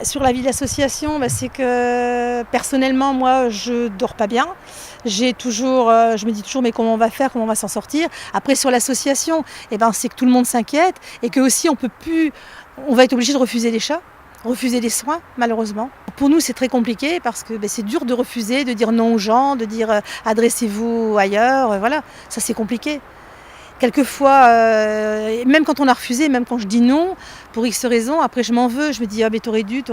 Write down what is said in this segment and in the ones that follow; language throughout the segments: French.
Sur la vie de l'association, c'est que personnellement, moi, je dors pas bien. Je me dis toujours, mais comment on va faire, comment on va s'en sortir. Après, sur l'association, c'est que tout le monde s'inquiète et que aussi on va être obligé de refuser les chats, refuser les soins, malheureusement. Pour nous, c'est très compliqué parce que c'est dur de refuser, de dire non aux gens, de dire adressez-vous ailleurs. Voilà, ça c'est compliqué. Quelquefois, même quand on a refusé, même quand je dis non, pour X raisons, après je m'en veux, je me dis ah mais t'aurais dû.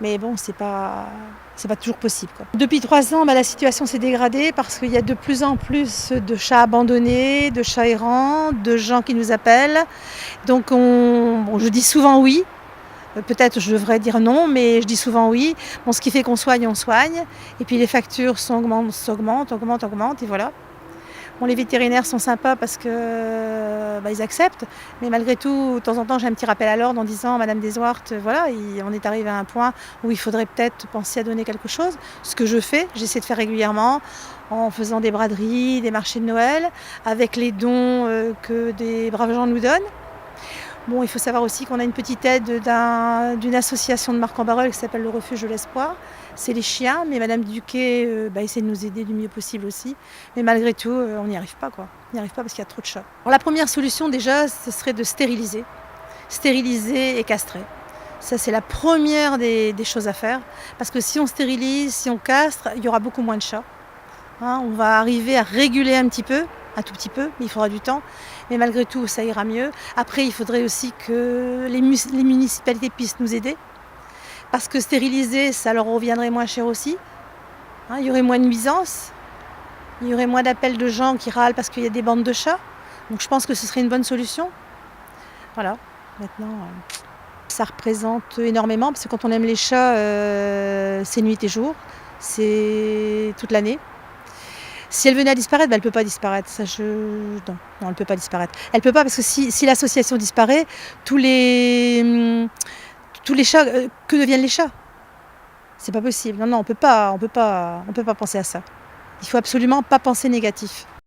Mais bon, c'est pas toujours possible, quoi. Depuis 3 ans, la situation s'est dégradée parce qu'il y a de plus en plus de chats abandonnés, de chats errants, de gens qui nous appellent. Donc je dis souvent oui. Peut-être je devrais dire non, mais je dis souvent oui. Bon, ce qui fait qu'on soigne, on soigne. Et puis les factures augmentent, et voilà. Bon, les vétérinaires sont sympas parce que ils acceptent, mais malgré tout, de temps en temps, j'ai un petit rappel à l'ordre en disant Madame Deswart, voilà, on est arrivé à un point où il faudrait peut-être penser à donner quelque chose. Ce que je fais, j'essaie de faire régulièrement en faisant des braderies, des marchés de Noël, avec les dons que des braves gens nous donnent. Bon, il faut savoir aussi qu'on a une petite aide d'une association de Marc-en-Barœul qui s'appelle le Refuge de l'Espoir. C'est les chiens, mais Madame Duquet essaie de nous aider du mieux possible aussi. Mais malgré tout, on n'y arrive pas, quoi. On n'y arrive pas parce qu'il y a trop de chats. Alors, la première solution déjà, ce serait de stériliser. Stériliser et castrer. Ça, c'est la première des choses à faire. Parce que si on stérilise, si on castre, il y aura beaucoup moins de chats. On va arriver à réguler un tout petit peu, mais il faudra du temps. Mais malgré tout, ça ira mieux. Après, il faudrait aussi que les municipalités puissent nous aider. Parce que stériliser, ça leur reviendrait moins cher aussi. Il y aurait moins de nuisances. Il y aurait moins d'appels de gens qui râlent parce qu'il y a des bandes de chats. Donc je pense que ce serait une bonne solution. Voilà. Maintenant, ça représente énormément. Parce que quand on aime les chats, c'est nuit et jour. C'est toute l'année. Si elle venait à disparaître, elle ne peut pas disparaître. Non, elle ne peut pas disparaître. Elle ne peut pas parce que si l'association disparaît, tous les chats, que deviennent les chats? C'est pas possible. Non, on peut pas penser à ça. Il faut absolument pas penser négatif.